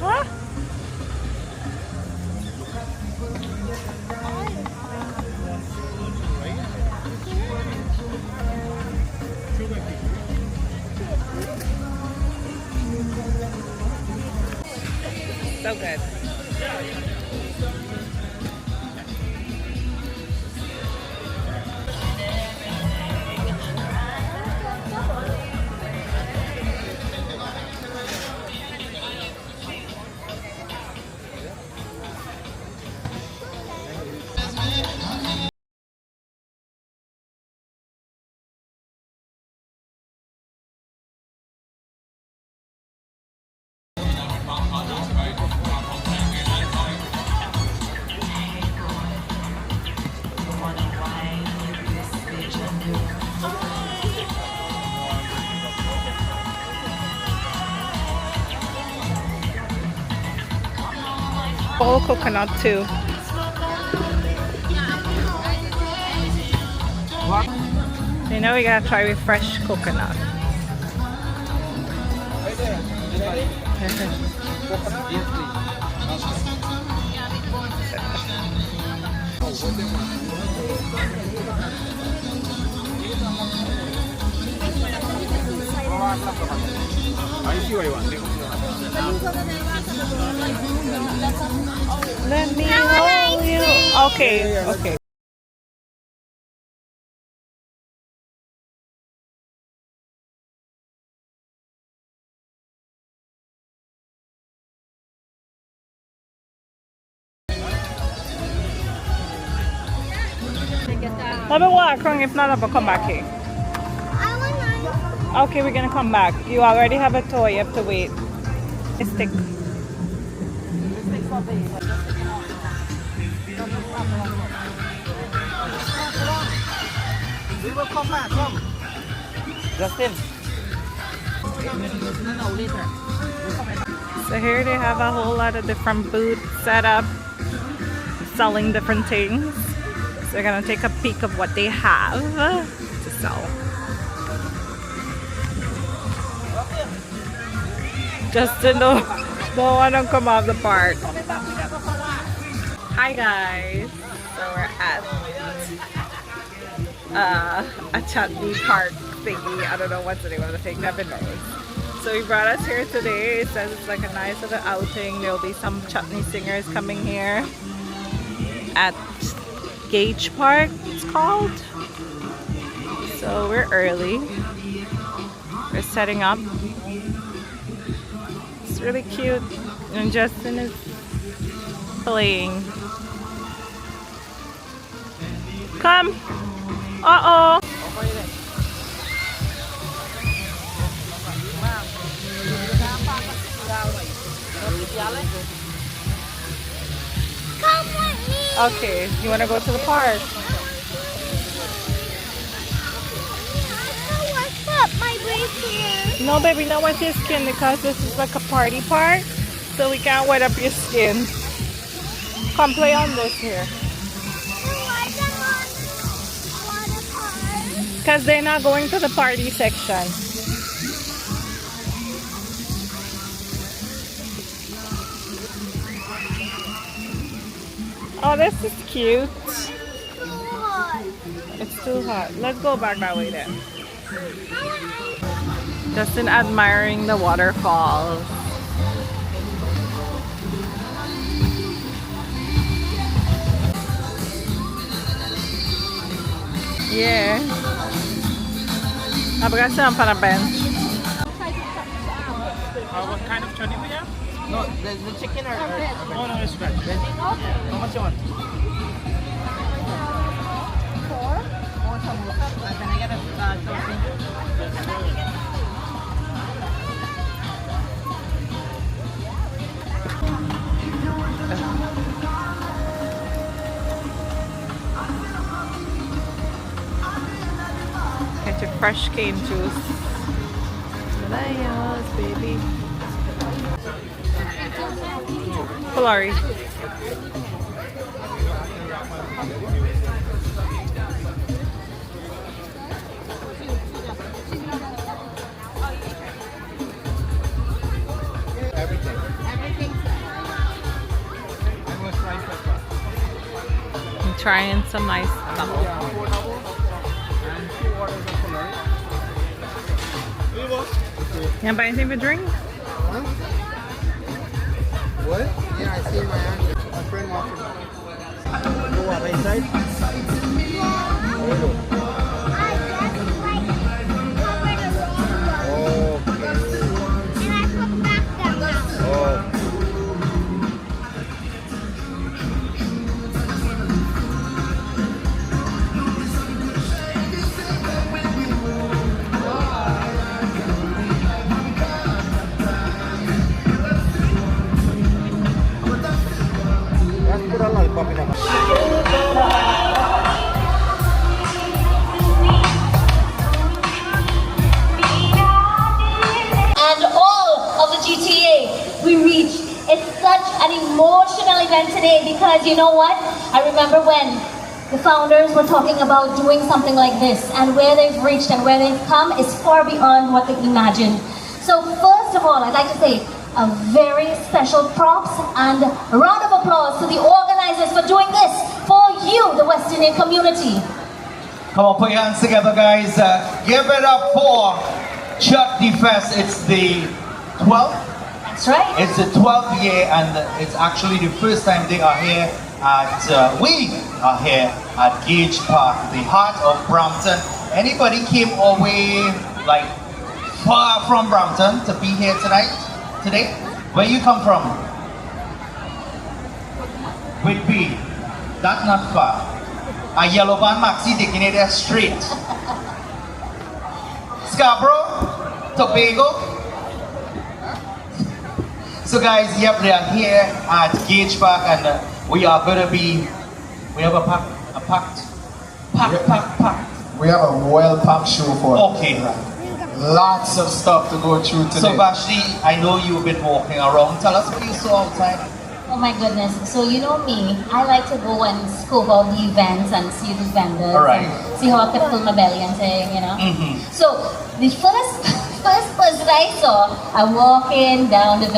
Huh? So good. Whole coconut too. You know we gotta try with fresh coconut. Let me hold you. Okay, okay. Let me walk around. If not, I'll come back here. Okay, we're gonna come back. You already have a toy. You have to wait. A stick. We will come back. Come. Justin. So here they have a whole lot of different booths set up, selling different things. So we're gonna take a peek of what they have to sell. Justin don't want to come off the park. Hi guys. So we're at a Chutney Park thingy. I don't know what's the name of the thing. Never knows. So he brought us here today. It says it's like a nice little outing. There'll be some chutney singers coming here at Gage Park, it's called. So we're early. We're setting up. It's really cute. And Justin is playing. Come! Uh-oh! Come with me! Okay, you want to go to the park? What's up, my bracelet? No, baby, not with your skin because this is like a party park. So we can't wet up your skin. Come play on this here. Because they're not going to the party section. Oh, this is cute. It's too hot. Let's go back that way then. Justin admiring the waterfalls. Yeah. I've got some on a bench. What kind of chutney we have? No, the chicken or oh no, it's veg. Veg. How much you want? 4 or samosa. Can I get a topping? Get your fresh cane juice. Layers, baby. Polari. trying some nice stuff. You want to buy anything for drink? Huh? What? Yeah, I see my aunt. My friend walking. Go up inside. And all of the GTA we reached. It's such an emotional event today because you know what? I remember when the founders were talking about doing something like this, and where they've reached and where they've come is far beyond what they imagined. So first of all, I'd like to say a very special props and a round of applause to the organizers for doing this for you, the West Indian community. Come on, put your hands together, guys. Give it up for Chutney Fest. It's the 12th. That's right. It's the 12th year, and it's actually the first time they are here at, we are here at Gage Park, the heart of Brampton. Anybody came all the way, like, far from Brampton to be here today? Where you come from? Whitby. That's not far. A yellow van maxi taking it there straight. Scarborough, Tobago. So guys, yep, they are here at Gage Park, and we are going to be, we have a packed. We have a well-packed show for you. Okay. Lots of stuff to go through today. So Vashti, I know you've been walking around. Tell us what you saw outside. Oh my goodness. So you know me, I like to go and scope out the events and see the vendors. All right. And see how I can fill my belly and thing, you know. Mm-hmm. So the first person I saw, I'm walking down the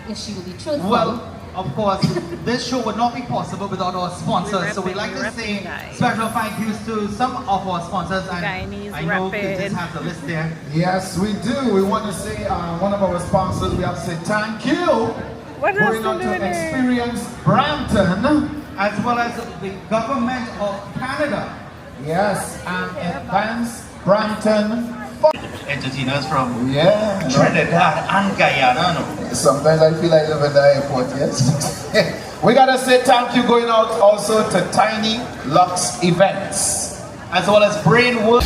if she will be truthful. Well, of course, this show would not be possible without our sponsors. So we'd like to say special thank yous to some of our sponsors. And Guyanese I know you just have the list there. Yes, we do. We want to say one of our sponsors, we have to say thank you. What else Going on are to doing there? Experience Brampton. As well as the government of Canada. Yes, and Advance Brampton. Entertainers from Yeah. Trinidad and Guyana. No? Sometimes I feel like living in the airport, yes. We gotta say thank you going out also to Tiny Lux Events. As well as Brainwood.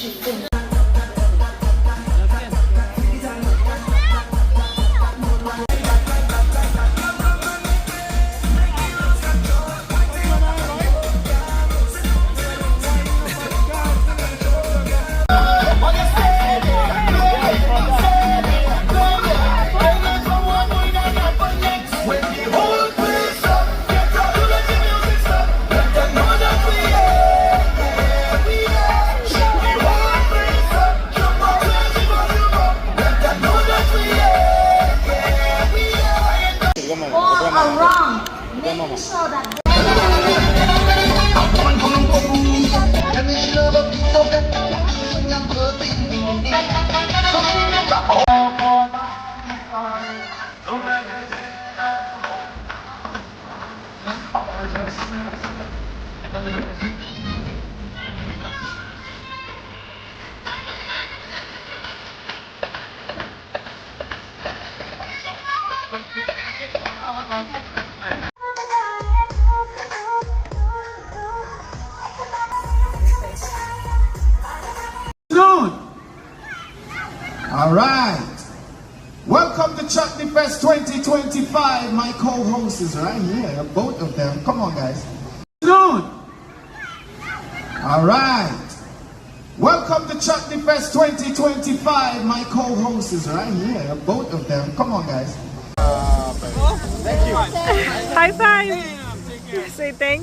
All around, making sure that All right. Welcome to Chutney Fest 2025. My co-host is right here, both of them. Come on, guys. All right. Welcome to Chutney Fest 2025. My co-host is right here, both of them. Come on, guys. High five. Say thank